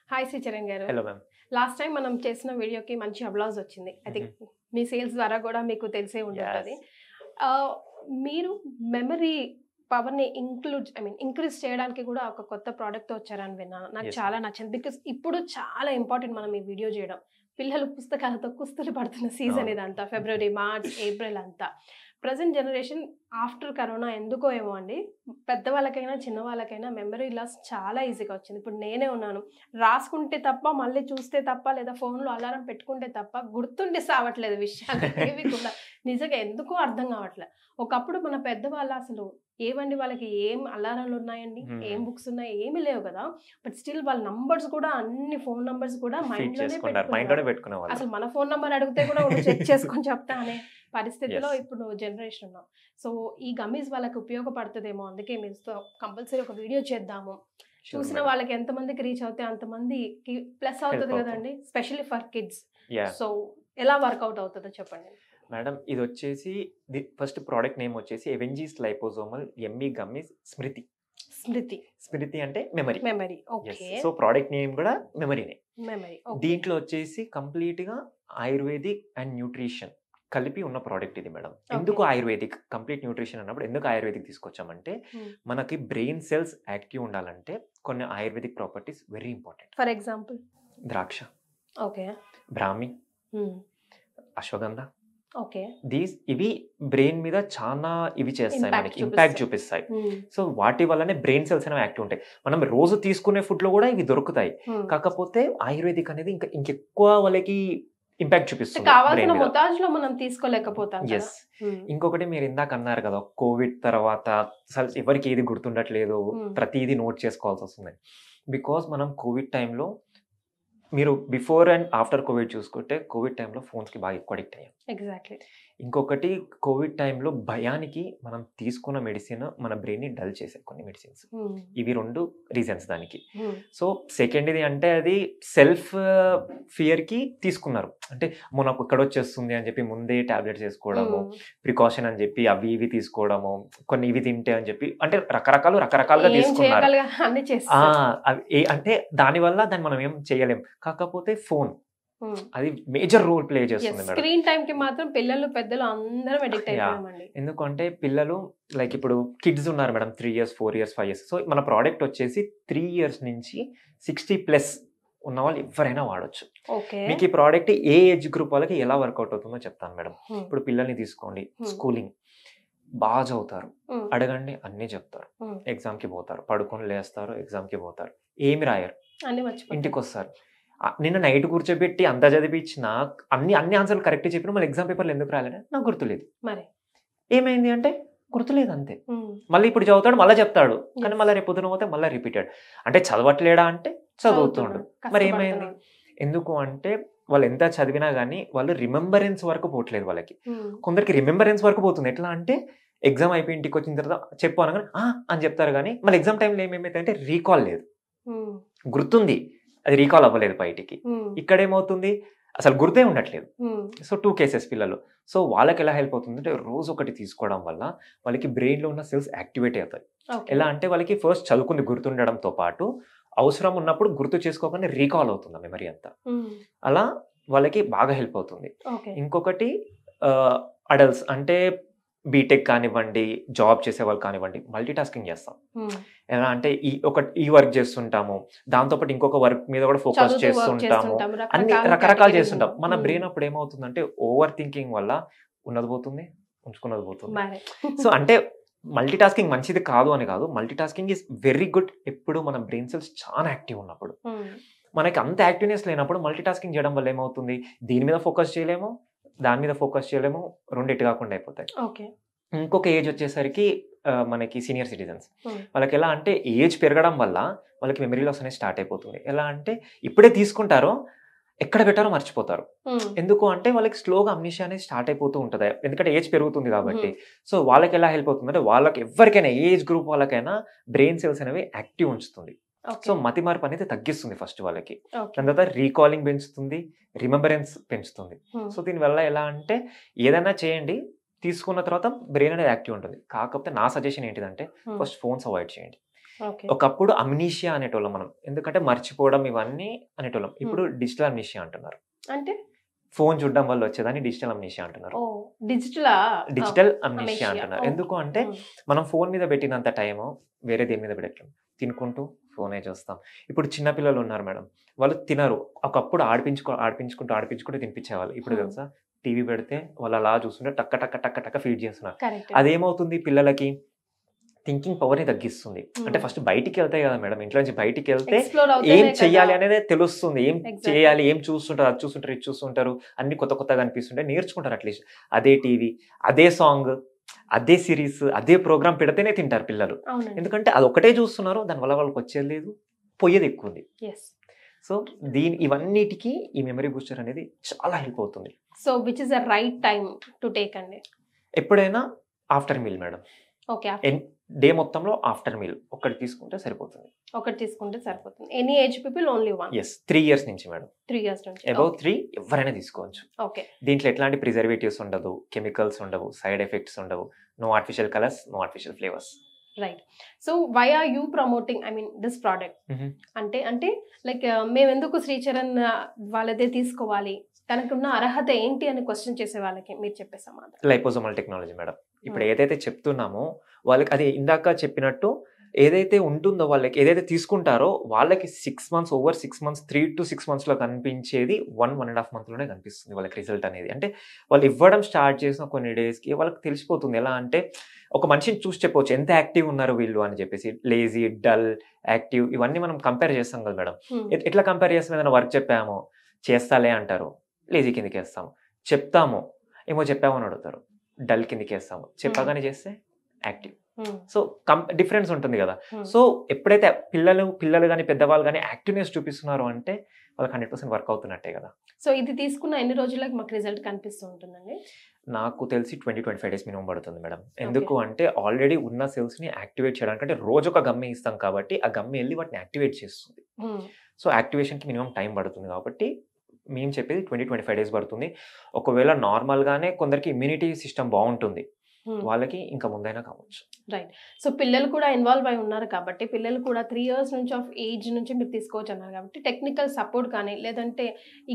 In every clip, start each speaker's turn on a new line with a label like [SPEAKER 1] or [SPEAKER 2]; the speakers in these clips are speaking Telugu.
[SPEAKER 1] హాయ్ శ్రీచరణ్ గారు.
[SPEAKER 2] Hello ma'am.
[SPEAKER 1] లాస్ట్ టైం మనం చేసిన వీడియోకి మంచి అప్లాజ్ వచ్చింది. ఐ థింక్ మీ సేల్స్ ద్వారా కూడా మీకు తెలిసే ఉంటుంటది.
[SPEAKER 2] యస్.
[SPEAKER 1] మీరు మెమరీ పవర్‌ని ఇంక్రీజ్ చేయడానికి కూడా ఒక కొత్త ప్రొడక్ట్‌తో వచ్చారని విన్నాను. నాకు
[SPEAKER 2] యస్
[SPEAKER 1] చాలా
[SPEAKER 2] మ్యామ్.
[SPEAKER 1] నచ్చింది. బికాజ్ ఇప్పుడు చాలా ఇంపార్టెంట్ మనం ఈ వీడియో చేయడం. పిల్లలు పుస్తకాలతో కుస్తీలు పడుతున్న సీజన్
[SPEAKER 2] అవును.
[SPEAKER 1] ఇదంతా. ఫిబ్రవరి, మార్చ్, ఏప్రిల్ అంతా. ప్రెజెంట్ జనరేషన్ ఆఫ్టర్ కరోనా ఎందుకో ఏమో అండి, పెద్దవాళ్ళకైనా, చిన్నవాళ్ళకైనా మెమరీ లాస్ చాలా ఈజీగా వచ్చింది. ఇప్పుడు నేనే ఉన్నాను. రాసుకుంటే తప్ప, మళ్ళీ చూస్తే తప్ప, లేదా ఫోన్‌లో అలారం పెట్టుకుంటే తప్ప గుర్తుండి సావట్లేదు విషయాలు ఏవి కూడా. నిజంగా ఎందుకో అర్థం కావట్లే. ఒకప్పుడు మన పెద్దవాళ్ళు అసలు ఏవండి వాళ్ళకి ఏం అలారాలు ఉన్నాయండి? ఏం బుక్స్ ఉన్నాయి? ఏమీ లేవు కదా! బట్ స్టిల్ వాళ్ళ నంబర్స్ కూడా అన్ని ఫోన్ నంబర్స్ కూడా
[SPEAKER 2] ఫీడ్
[SPEAKER 1] మైండ్‌లోనే
[SPEAKER 2] చేసుకుంటారు. మైండ్‌లోనే
[SPEAKER 1] పెట్టుకునేవాళ్ళు.
[SPEAKER 2] పెట్టుకునేవాళ్ళు.
[SPEAKER 1] అసలు మన ఫోన్ నంబర్ అడిగితే కూడా ఉండు చెక్ చేసుకొని చెప్తా అనే పరిస్థితిలో
[SPEAKER 2] యస్.
[SPEAKER 1] ఇప్పుడు జనరేషన్ ఉన్నాం. సో ఈ గమ్మీస్ వాళ్ళకి ఉపయోగపడుతదేమో. అందుకే మీతో కంపల్సరీ ఒక వీడియో చేద్దాము.
[SPEAKER 2] షూర్
[SPEAKER 1] చూసిన
[SPEAKER 2] మేడం.
[SPEAKER 1] వాళ్ళకి ఎంతమందికి రీచ్ అవుతే అంతమందికి ప్లస్
[SPEAKER 2] హెల్ప్
[SPEAKER 1] అవుతది
[SPEAKER 2] అవుతుంది.
[SPEAKER 1] కదండీ! Specially for kids.
[SPEAKER 2] Yeah!
[SPEAKER 1] So ఎలా వర్కౌట్ అవుతదో చెప్పండి?
[SPEAKER 2] మేడం ఇదొచ్చేసి ఫస్ట్ ప్రొడక్ట్ నేమ్ వచ్చేసి ఎవెంజీస్ liposomal yummy gummies Smriti.
[SPEAKER 1] Smriti.
[SPEAKER 2] Smriti అంటే memory.
[SPEAKER 1] Memory.
[SPEAKER 2] Yes.
[SPEAKER 1] Okay.
[SPEAKER 2] So product name కూడా మెమరీనే.
[SPEAKER 1] మెమరీ. ఓకే.
[SPEAKER 2] దీంట్లో వచ్చేసి కంప్లీట్‌గా ఆయుర్వేదిక్ అండ్ న్యూట్రిషన్ కలిపి ఉన్న ప్రొడక్ట్ ఇది మేడం. ఎందుకు
[SPEAKER 1] ఓకే.
[SPEAKER 2] ఆయుర్వేదిక్? కంప్లీట్ న్యూట్రిషన్ అన్నప్పుడు ఎందుకు ఆయుర్వేదిక్ తీసుకొచ్చామంటే, మనకి బ్రెయిన్ సెల్స్ యాక్టివ్ ఉండాలంటే కొన్ని ayurvedic properties very important.
[SPEAKER 1] For example?
[SPEAKER 2] ద్రాక్ష,
[SPEAKER 1] ఓకే.
[SPEAKER 2] బ్రాహ్మి,
[SPEAKER 1] హ్మ్.
[SPEAKER 2] అశ్వగంధ.
[SPEAKER 1] ఓకే.
[SPEAKER 2] ఇవి బ్రెయిన్ మీద చాలా ఇవి చేస్తాయి,
[SPEAKER 1] ఇంపాక్ట్
[SPEAKER 2] మనకి ఇంపాక్ట్
[SPEAKER 1] చూపిస్తాయి.
[SPEAKER 2] చూపిస్తాయి. సో వాటి వల్లనే బ్రెయిన్ సెల్స్ అనేవి యాక్టివ్ ఉంటాయి. మనం రోజు తీసుకునే ఫుడ్‌లో కూడా ఇవి దొరుకుతాయి. కాకపోతే ఆయుర్వేదిక్ అనేది ఇంకెక్కువ వాళ్ళకి ఇంపాక్ట్ చూపిస్తుంది
[SPEAKER 1] కావాల్సిన
[SPEAKER 2] బ్రెయిన్ మీద.
[SPEAKER 1] మోతాజులో మనం తీసుకోలేకపోతాం కదా!
[SPEAKER 2] యెస్. ఇంకొకటి మీరు ఇందాక అన్నారు కదా! కోవిడ్ తర్వాత అసలు ఎవరికీ ఏది గుర్తుండట్లేదు. ప్రతీది నోట్ చేసుకోవాల్సొస్తుంది. బికాజ్ మనం కోవిడ్ టైంలో మీరు బిఫోర్ అండ్ ఆఫ్టర్ కోవిడ్ చూసుకుంటే, కోవిడ్ టైంలో ఫోన్స్‌కి బాగా ఎక్కువ అడిక్ట్ అయ్యాం.
[SPEAKER 1] ఎగ్జాక్ట్‌లీ.
[SPEAKER 2] ఇంకొకటి కోవిడ్ టైంలో భయానికి మనం తీసుకున్న మెడిసిన్ మన బ్రెయిన్‌ని డల్ చేసాయి కొన్ని మెడిసిన్స్. ఇవి 2 రీజన్స్ దానికి. సో సెకండ్‌ది అంటే అది సెల్ఫ్ ఫియర్‌కి తీసుకున్నారు. అంటే అమ్మో! నాకు ఇక్కడొచ్చేస్తుంది అని చెప్పి ముందే టాబ్లెట్స్ ఏసుకోవడము, ప్రికాషన్ అని చెప్పి అవి ఇవి తీసుకోవడము, కొన్ని ఇవి తింటే అని చెప్పి అంటే రకరకాలుగా
[SPEAKER 1] ఏం
[SPEAKER 2] తీసుకున్నారు.
[SPEAKER 1] చేయగలిగా అన్ని చేసేసారు.
[SPEAKER 2] అవి అంటే దానివల్ల దాన్ని మనం ఏం చేయలేం. కాకపోతే ఫోన్
[SPEAKER 1] హ్మ్.
[SPEAKER 2] అది మేజర్ రోల్ ప్లే
[SPEAKER 1] యెస్.
[SPEAKER 2] చేస్తుంది మేడం.
[SPEAKER 1] స్క్రీన్ టైమ్‌కి మాత్రం పిల్లలు, పెద్దలు అందరం అడిక్ట్
[SPEAKER 2] యాహ్!
[SPEAKER 1] అయిపోయామండి.
[SPEAKER 2] ఎందుకంటే పిల్లలు లైక్ ఇప్పుడు కిడ్స్ ఉన్నారు madam. 3 years, 4 years, 5 years. So మన ప్రొడక్ట్ వచ్చేసి 3 ఇయర్స్ నుంచి 60+ ఉన్నవాళ్ళు ఎవ్వరైనా వాడొచ్చు.
[SPEAKER 1] ఓకే.
[SPEAKER 2] మీకు ఈ ప్రొడక్ట్ ఏ ఏజ్ గ్రూప్ వాళ్ళకి ఎలా వర్కౌట్ అవుతుందో చెప్తాను మేడం. ఇప్పుడు పిల్లల్ని తీసుకోండి. స్కూలింగ్ బాగా చదువుతారు. అడగండి అన్నీ చెప్తారు. ఎగ్జామ్‌కి పోతారు. పడుకొని లేస్తారు. ఎగ్జామ్‌కి పోతారు. ఏమి రాయరు.
[SPEAKER 1] అన్ని మర్చిపోతారు.
[SPEAKER 2] ఇంటికొస్తారు. నిన్న నైట్ కూర్చోబెట్టి అంతా చదివిచ్చినా అన్ని ఆన్సర్‌లు కరెక్టే చెప్పినా మళ్ళీ ఎగ్జామ్ పేపర్‌లో ఎందుకు రాలేదా? నాకు గుర్తులేదు.
[SPEAKER 1] మరి
[SPEAKER 2] ఏమైంది అంటే గుర్తులేదు అంతే. మళ్ళీ ఇప్పుడు చదువుతాడు, మళ్ళా చెప్తాడు. కానీ
[SPEAKER 1] యెస్.
[SPEAKER 2] మళ్ళా రేపు పొద్దున పోతే మళ్ళా రిపీటెడ్. అంటే చదవట్లేడా అంటే చదువుతుండు. మరి ఏమైంది?
[SPEAKER 1] కష్టపడుతున్నాడు.
[SPEAKER 2] ఎందుకు అంటే వాళ్ళు ఎంత చదివినా గానీ వాళ్ళు రిమెంబరెన్స్ వరకు పోవట్లేదు వాళ్ళకి.
[SPEAKER 1] హ్మ్.
[SPEAKER 2] కొందరికి రిమెంబరెన్స్ వరకు పోతుంది. ఎట్లా అంటే ఎగ్జామ్ అయిపోయి ఇంటికొచ్చిన తర్వాత చెప్పు అనగానే ఆ! అని చెప్తారు గానీ మళ్ళీ ఎగ్జామ్ టైమ్‌లో ఏమైతదంటే రీకాల్ లేదు.
[SPEAKER 1] హ్మ్.
[SPEAKER 2] గుర్తుంది. అది రీకాల్ అవ్వలేదు బయటికి. ఇక్కడేమవుతుంది? అసలు గుర్తే ఉండట్లేదు. సో 2 కేసెస్ పిల్లలు. సో వాళ్ళకెలా హెల్ప్ అవుతుందంటే రోజు ఒకటి తీసుకోవడం వల్ల వాళ్ళకి బ్రెయిన్‌లో ఉన్న సెల్స్ యాక్టివేట్ అవుతాయి.
[SPEAKER 1] ఓకే.
[SPEAKER 2] ఎలా అంటే వాళ్ళకి ఫస్ట్ చదువుకుంది గుర్తుండడంతో పాటు అవసరం ఉన్నప్పుడు గుర్తు చేసుకోగానే రీకాల్ అవుతుంది ఆ మెమరీ అంతా. అలా వాళ్ళకి బాగా హెల్ప్ అవుతుంది.
[SPEAKER 1] ఓకే.
[SPEAKER 2] ఇంకొకటి అడల్ట్స్ అంటే బీటెక్ కానివ్వండి, జాబ్ చేసేవాళ్ళు కానివ్వండి, మల్టీ టాస్కింగ్ చేస్తాం. ఎలా అంటే ఈ వర్క్ చేస్తుంటాము. దాంతో పాటు ఇంకొక వర్క్ మీద కూడా ఫోకస్
[SPEAKER 1] చదువుతూ వర్క్
[SPEAKER 2] చేస్తుంటాము.
[SPEAKER 1] చేస్తుంటాం.
[SPEAKER 2] అన్ని రకరకాలు
[SPEAKER 1] కేటగిరీస్
[SPEAKER 2] చేస్తుంటాం.
[SPEAKER 1] ఉన్నాయి.
[SPEAKER 2] మన బ్రెయిన్ అప్పుడు ఏమవుతుందంటే ఓవర్ థింకింగ్ వల్ల ఉన్నది పోతుంది, ఉంచుకున్నది పోతుంది.
[SPEAKER 1] మరి.
[SPEAKER 2] సో అంటే మల్టీ టాస్కింగ్ మంచిది కాదు అని కాదు. Multi tasking is very good ఎప్పుడు మన బ్రెయిన్ సెల్స్ చాలా యాక్టివ్ ఉన్నప్పుడు. మనకి అంత యాక్టివ్‌నెస్ లేనప్పుడు మల్టీ టాస్కింగ్ చేయడం వల్ల ఏమవుతుంది? దీని మీద ఫోకస్ చేయలేము, దాని మీద ఫోకస్ చేయలేము. 2 ఎటు కాకుండా అయిపోతాయి.
[SPEAKER 1] ఓకే.
[SPEAKER 2] ఇంకొక ఏజ్ వచ్చేసరికి మనకి సీనియర్ సిటిజన్స్. వాళ్ళకెలా అంటే ఏజ్ పెరగడం వల్ల వాళ్ళకి మెమరీ లాస్ అనేది స్టార్ట్ అయిపోతుంది. ఎలా అంటే ఇప్పుడే తీసుకుంటారో ఎక్కడ పెట్టారో మర్చిపోతారు. ఎందుకు అంటే వాళ్ళకి స్లోగా అమ్నీషియా అనేది స్టార్ట్ అయిపోతూ ఉంటది. ఎందుకంటే ఏజ్ పెరుగుతుంది కాబట్టి. సో వాళ్ళకెలా హెల్ప్ అవుతుందంటే వాళ్ళకి ఎవ్వరికైనా ఏ ఏజ్ గ్రూప్ వాళ్ళకైనా బ్రెయిన్ సెల్స్ అనేవి యాక్టివ్ ఉంచుతుంది. సో మతిమరుపు అనేది తగ్గిస్తుంది ఫస్ట్ వాళ్ళకి. దాని తర్వాత రీకాలింగ్ పెంచుతుంది, రిమెంబరెన్స్ పెంచుతుంది. సో దీనివల్ల ఎలా అంటే ఏదైనా చేయండి, తీసుకున్న తర్వాత బ్రెయిన్ అనేది యాక్టివ్ ఉంటుంది. కాకపోతే నా సజెషన్ ఏంటిదంటే ఫస్ట్ ఫోన్స్ అవాయిడ్ చేయండి.
[SPEAKER 1] ఓకే.
[SPEAKER 2] ఒకప్పుడు అమ్నీషియా అనేటోళ్ళం మనం, ఎందుకంటే మర్చిపోవడం ఇవన్నీ అనేటోళ్ళం. ఇప్పుడు డిజిటల్ అమ్నీషియా అంటున్నారు.
[SPEAKER 1] అంటే
[SPEAKER 2] ఫోన్ చూడడం వల్ల వచ్చేదాన్ని డిజిటల్ అమ్నీషియా అంటున్నారు.
[SPEAKER 1] ఓ డిజిటలా?
[SPEAKER 2] డిజిటల్ అమ్నీషియా
[SPEAKER 1] అమేషియా.
[SPEAKER 2] అంటున్నారు.
[SPEAKER 1] ఓకే.
[SPEAKER 2] ఎందుకు అంటే మనం ఫోన్ మీద పెట్టినంత టైము వేరే దేని మీద పెట్టలేం. తినుకుంటూ ఫోనే చూస్తాం. ఇప్పుడు చిన్న పిల్లలు ఉన్నారు మేడం. వాళ్ళు తినరు. ఒకప్పుడు ఆడిపించుకుంటూ తినిపించేవాళ్ళు. ఇప్పుడు తెలుసా టీవీ పెడితే వాళ్ళు అలా చూస్తుంటే టక్క టక్క టక్క టక్క ఫీడ్ చేస్తున్నారు.
[SPEAKER 1] కరెక్ట్.
[SPEAKER 2] అదేమవుతుంది పిల్లలకి థింకింగ్ పవర్‌ని తగ్గిస్తుంది. అంటే ఫస్ట్ బయటికెళ్తాయి కదా మేడం. ఇంట్లో నుంచి బయటికెళ్తే
[SPEAKER 1] ఎక్స్‌ప్లోర్
[SPEAKER 2] ఏం
[SPEAKER 1] అవుతేనే
[SPEAKER 2] చెయ్యాలి
[SPEAKER 1] కదా.
[SPEAKER 2] అనేదే తెలుస్తుంది. ఏం
[SPEAKER 1] Exactly.
[SPEAKER 2] చేయాలి, ఏం చూస్తుంటారు, అది చూస్తుంటారు, ఇది చూస్తుంటారు. అన్నీ కొత్తగా అనిపిస్తుంటాయి. నేర్చుకుంటారు అట్‌లీస్ట్. అదే టీవీ, అదే సాంగ్, అదే సీరీస్, అదే ప్రోగ్రామ్ పెడితేనే తింటారు పిల్లలు.
[SPEAKER 1] అవునండి.
[SPEAKER 2] ఎందుకంటే అదొక్కటే చూస్తున్నారు. దానివల్ల వాళ్ళకి వచ్చేది లేదు. పోయేది ఎక్కువుంది.
[SPEAKER 1] యెస్.
[SPEAKER 2] సో ఇవన్నిటికి ఈ మెమరీ బూస్టర్ అనేది చాలా హెల్ప్ అవుతుంది.
[SPEAKER 1] So which is the right time to take అండి?
[SPEAKER 2] ఎప్పుడైనా after meal madam.
[SPEAKER 1] Okay.
[SPEAKER 2] Day మొత్తంలో ఆఫ్టర్ మీల్ ఒకటి తీసుకుంటే సరిపోతుంది.
[SPEAKER 1] ఒకటి తీసుకుంటే సరిపోతుంది. Any age people only one?
[SPEAKER 2] Yes. 3 years నుంచి మేడం.
[SPEAKER 1] 3 ఇయర్స్ నుంచి.
[SPEAKER 2] అబౌవ్ 3 ఎవరైనా తీసుకోవచ్చు.
[SPEAKER 1] ఓకే.
[SPEAKER 2] దీంట్లో ఎట్లాంటి ప్రిజర్వేటివ్స్ ఉండదు, కెమికల్స్ ఉండవు, సైడ్ ఎఫెక్ట్స్ ఉండవు, no artificial colours, no artificial flavours.
[SPEAKER 1] Right. So why are you promoting this product? అంటే లైక్ మేము ఎందుకు శ్రీచరణ్ వాళ్ళదే తీసుకోవాలి, తనకున్న అర్హత ఏంటి అని క్వశ్చన్ చేసే వాళ్ళకి మీరు చెప్పే సమాధానం?
[SPEAKER 2] Liposomal technology madam. ఇప్పుడు ఏదైతే చెప్తున్నామో వాళ్ళకి అది ఇందాక చెప్పినట్టు ఏదైతే ఉంటుందో వాళ్ళకి ఏదైతే తీసుకుంటారో వాళ్ళకి 6 మంత్స్, ఓవర్ 6 మంత్స్, 3 to 6 మంత్స్లో కనిపించేది 1.5 మంత్లోనే కనిపిస్తుంది వాళ్ళకి రిజల్ట్ అనేది. అంటే వాళ్ళు ఇవ్వడం స్టార్ట్ చేసిన కొన్ని డేస్కి వాళ్ళకి తెలిసిపోతుంది. ఎలా అంటే ఒక మనిషిని చూసి చెప్పవచ్చు ఎంత యాక్టివ్ ఉన్నారు వీళ్ళు అని చెప్పేసి. లేజీ, డల్, యాక్టివ్ ఇవన్నీ మనం కంపేర్ చేస్తాం కదా మేడం. ఎట్లా కంపేర్ చేస్తాం? ఏదైనా వర్క్ చెప్పాము చేస్తాలే అంటారు, లేజీ కిందకి వేస్తాము. చెప్తాము ఏమో చెప్పాము అని అడుగుతారు, డల్ కిందకి వేస్తాము. చెప్పగానే చేస్తే యాక్టివ్. సో డిఫరెన్స్ ఉంటుంది కదా. సో ఎప్పుడైతే పిల్లలు కానీ పెద్దవాళ్ళు కానీ యాక్టివ్నెస్ చూపిస్తున్నారు అంటే వాళ్ళకి 100% వర్క్ అవుతున్నట్టే కదా.
[SPEAKER 1] సో ఇది తీసుకున్న ఎన్ని రోజులకు మాకు రిజల్ట్ కనిపిస్తూ ఉంటుందండి?
[SPEAKER 2] నాకు తెలిసి 20-25 డేస్ మినిమం పడుతుంది మేడం. ఎందుకు అంటే ఆల్రెడీ ఉన్న సెల్స్ని యాక్టివేట్ చేయడానికి, అంటే రోజు ఒక గమ్మి ఇస్తాం కాబట్టి ఆ గమ్మి వెళ్ళి వాటిని యాక్టివేట్ చేస్తుంది. సో యాక్టివేషన్కి మినిమం టైం పడుతుంది కాబట్టి మేము చెప్పేది 20-25 డేస్ పడుతుంది. ఒకవేళ నార్మల్గానే కొందరికి ఇమ్యూనిటీ సిస్టమ్ బాగుంటుంది, వాళ్ళకి ఇంకా ముందైనా కావచ్చు.
[SPEAKER 1] రైట్. సో పిల్లలు కూడా ఇన్వాల్వ్ అయి ఉన్నారు కాబట్టి పిల్లలు కూడా 3 ఇయర్స్ నుంచి ఆఫ్ ఏజ్ నుంచి మీరు తీసుకోవచ్చు అన్నారు కాబట్టి టెక్నికల్ సపోర్ట్ కానీ లేదంటే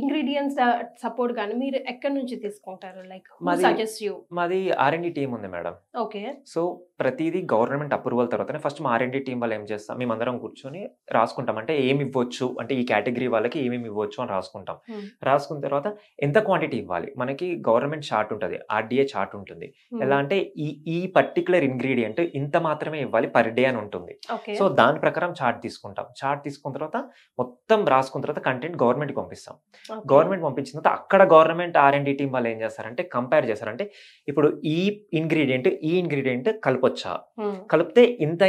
[SPEAKER 1] ఇంగ్రీడియంట్స్ సపోర్ట్ కానీ మీరు ఎక్కడి నుంచి తీసుకుంటారు? Like suggest you?
[SPEAKER 2] మాది R&D టీమ్ ఉంది మేడం.
[SPEAKER 1] ఓకే.
[SPEAKER 2] సో ప్రతిదీ గవర్నమెంట్ అప్రూవల్ తర్వాతనే ఫస్ట్ మా R&D టీం వాళ్ళు ఏం చేస్తాం, మేమందరం కూర్చొని రాసుకుంటాం. అంటే ఏమి ఇవ్వచ్చు, అంటే ఈ కేటగిరీ వాళ్ళకి ఏమేమి ఇవ్వచ్చు అని రాసుకుంటాం. రాసుకున్న తర్వాత ఎంత క్వాంటిటీ ఇవ్వాలి, మనకి గవర్నమెంట్ చార్ట్ ఉంటుంది, RDA చార్ట్ ఉంటుంది. ఎలా అంటే ఈ పర్టికులర్ ఇంగ్రీడియంట్ ఇంత మాత్రమే ఇవ్వాలి పర్ డే అని ఉంటుంది. సో దాని ప్రకారం చార్ట్ తీసుకుంటాం. చార్ట్ తీసుకున్న తర్వాత మొత్తం రాసుకున్న తర్వాత కంటెంట్ గవర్నమెంట్కి పంపిస్తాం. గవర్నమెంట్ పంపించిన తర్వాత అక్కడ గవర్నమెంట్ R&D టీం వాళ్ళు ఏం చేస్తారంటే కంపేర్ చేస్తారంటే ఇప్పుడు ఈ ఇంగ్రీడియంట్ కలపొచ్చా, కలిపితే ఇంత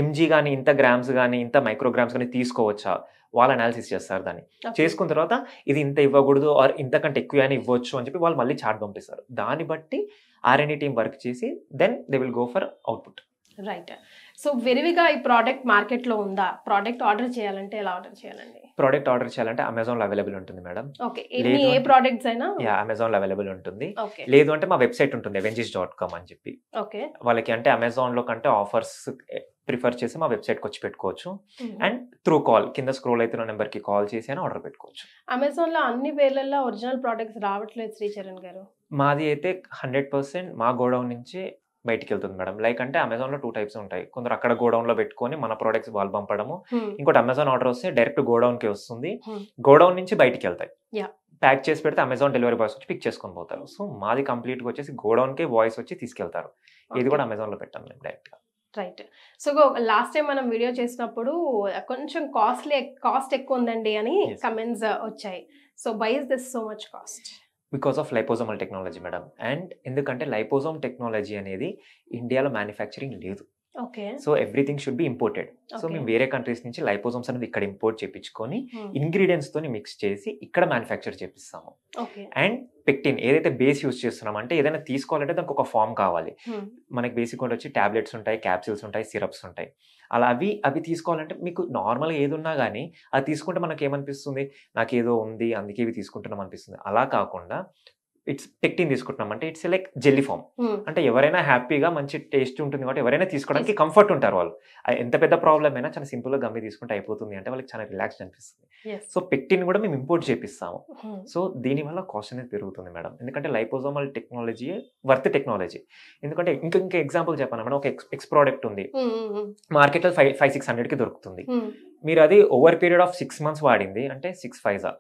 [SPEAKER 2] mg కానీ ఇంత గ్రామ్స్ కానీ ఇంత మైక్రోగ్రామ్స్ కానీ తీసుకోవచ్చా, వాళ్ళు అనాలిసిస్ చేస్తారు. దాన్ని చేసుకున్న తర్వాత ఇది ఇంత ఇవ్వకూడదు ఆర్ ఇంతకంటే ఎక్కువ అని ఇవ్వచ్చు అని చెప్పి వాళ్ళు మళ్ళీ చార్ట్ పంపిస్తారు. దాన్ని బట్టి R&D టీం వర్క్ చేసి then they will go for output.
[SPEAKER 1] Right. So విరివిగా ఈ ప్రోడక్ట్ మార్కెట్లో ఉందా? ప్రోడక్ట్ ఆర్డర్ చేయాలంటే ఎలా ఆర్డర్ చేయాలండి?
[SPEAKER 2] ప్రోడక్ట్ ఆర్డర్ చేయాలంటే అమెజాన్లో అవైలబుల్ ఉంటుంది మేడం.
[SPEAKER 1] ఓకే. ఏ ప్రోడక్ట్స్ అయినా
[SPEAKER 2] అమెజాన్లో అవైలబుల్ ఉంటుంది.
[SPEAKER 1] ఓకే.
[SPEAKER 2] లేదు అంటే మా వెబ్సైట్ ఉంటుంది avengis.com అని చెప్పి.
[SPEAKER 1] ఓకే.
[SPEAKER 2] వాళ్ళకి అంటే అమెజాన్లో కంటే ఆఫర్స్ ప్రిఫర్ చేసి మా వెబ్సైట్కి వచ్చి పెట్టుకోవచ్చు. అండ్ త్రూ కాల్ కింద స్క్రోల్ అవుతున్న నెంబర్కి కాల్ చేసి అయినా ఆర్డర్ పెట్టుకోవచ్చు.
[SPEAKER 1] అమెజాన్లో అన్ని వేళల్లో ఒరిజినల్ ప్రోడక్ట్స్ రావట్లేదు శ్రీచరణ్ గారు.
[SPEAKER 2] మాది అయితే 100% మా గోడౌన్ నుంచి బయటికి వెళ్తుంది మేడం. లైక్ అంటే అమెజాన్లో 2 టైప్స్ ఉంటాయి. కొందరు అక్కడ గోడౌన్లో పెట్టుకొని మన ప్రోడక్ట్స్ వాళ్ళు పంపడము, ఇంకోటి అమెజాన్ ఆర్డర్ వస్తే డైరెక్ట్ గోడౌన్కి వస్తుంది, గోడౌన్ నుంచి బయటికి వెళ్తాయి. ప్యాక్ చేసి పెడితే అమెజాన్ డెలివరీ బాయ్స్ వచ్చి పిక్ చేసుకొని పోతారు. సో మాది కంప్లీట్గా వచ్చేసి గోడౌన్కే బాయ్స్ వచ్చి తీసుకెళ్తారు. ఇది కూడా అమెజాన్లో పెట్టాం మేము డైరెక్ట్గా.
[SPEAKER 1] రైట్. సో లాస్ట్ టైం మనం వీడియో చేసినప్పుడు కొంచెం కాస్ట్ ఎక్కువ ఉందండి అని కమెంట్స్ వచ్చాయి. So why is this so much cost?
[SPEAKER 2] Because of liposomal technology madam. And ఎందుకంటే లైపోజోమ్ టెక్నాలజీ అనేది ఇండియాలో మ్యానుఫ్యాక్చరింగ్ లేదు.
[SPEAKER 1] Okay.
[SPEAKER 2] So everything should be imported. So మేము వేరే కంట్రీస్ నుంచి లైపోజోమ్స్ అనేది ఇక్కడ ఇంపోర్ట్ చేయించుకొని ఇంగ్రీడియంట్స్ తోని మిక్స్ చేసి ఇక్కడ మ్యానుఫ్యాక్చర్ చేపిస్తాము. అండ్ పెక్టిన్ ఏదైతే బేస్ యూస్ చేస్తున్నాం అంటే ఏదైనా తీసుకోవాలంటే దానికి ఒక ఫామ్ కావాలి. మనకి బేసిక్ వచ్చి టాబ్లెట్స్ ఉంటాయి, క్యాప్సిల్స్ ఉంటాయి, సిరప్స్ ఉంటాయి. అలా అవి తీసుకోవాలంటే మీకు నార్మల్గా ఏది ఉన్నా కానీ అది తీసుకుంటే మనకి ఏమనిపిస్తుంది, నాకు ఏదో ఉంది అందుకే ఇవి తీసుకుంటున్నాం అనిపిస్తుంది. అలా కాకుండా ఇట్స్ పెక్టిన్ తీసుకుంటున్నాం అంటే ఇట్స్ లైక్ జెల్లీ ఫామ్. అంటే ఎవరైనా హ్యాపీగా మంచి టేస్ట్ ఉంటుంది కాబట్టి ఎవరైనా తీసుకోవడానికి కంఫర్ట్ ఉంటారు వాళ్ళు. ఎంత పెద్ద ప్రాబ్లమ్ అయినా చాలా సింపుల్గా గమ్మి తీసుకుంటే అయిపోతుంది అంటే వాళ్ళకి చాలా రిలాక్స్డ్ అనిపిస్తుంది. సో పెక్టిన్ కూడా మేము ఇంపోర్ట్ చేపిస్తాము. సో దీనివల్ల కాస్ట్ అనేది పెరుగుతుంది మేడం. ఎందుకంటే లైపోజోమల్ టెక్నాలజీ వర్త్ టెక్నాలజీ. ఎందుకంటే ఇంకా ఎగ్జాంపుల్ చెప్పాను మేడం, ఒక ఎక్స్ ప్రోడక్ట్ ఉంది మార్కెట్లో 500-600కి దొరుకుతుంది. మీరు అది ఓవర్ పీరియడ్ ఆఫ్ 6 months వాడింది అంటే 6 5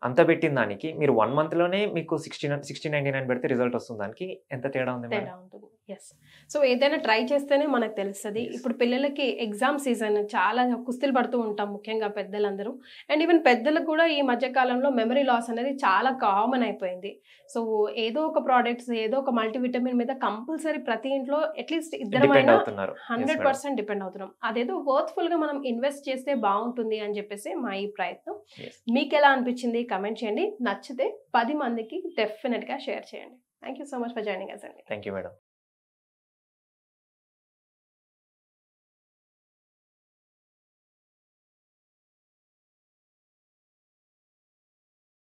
[SPEAKER 2] అంత పెట్టిన దానికి మీరు 1 month లోనే మీకు 1699 పెడితే రిజల్ట్ వస్తుంది. దానికి ఎంత తేడా ఉంది
[SPEAKER 1] తేడా ఉంటుంది. ఎస్. సో ఏదైనా ట్రై చేస్తేనే మనకు తెలుస్తుంది. ఇప్పుడు పిల్లలకి ఎగ్జామ్ సీజన్ చాలా కుస్తీలు పడుతూ ఉంటాం ముఖ్యంగా పెద్దలందరూ. అండ్ ఈవెన్ పెద్దలకు కూడా ఈ మధ్య కాలంలో మెమరీ లాస్ అనేది చాలా కామన్ అయిపోయింది. సో ఏదో ఒక ప్రోడక్ట్స్ ఏదో ఒక మల్టీవిటమిన్ మీద కంపల్సరీ ప్రతి ఇంట్లో అట్లీస్ట్ ఇద్దరమైనా 100% డిపెండ్ అవుతున్నాం. అదేదో వర్త్ఫుల్ గా మనం ఇన్వెస్ట్ చేస్తే బాగుంటుంది అని చెప్పేసి మా ఈ ప్రయత్నం. మీకు ఎలా అనిపించింది కమెంట్ చేయండి. నచ్చితే 10 మందికి డెఫినెట్ గా షేర్ చేయండి. Thank you so much for joining us అండి.
[SPEAKER 2] Thank you madam.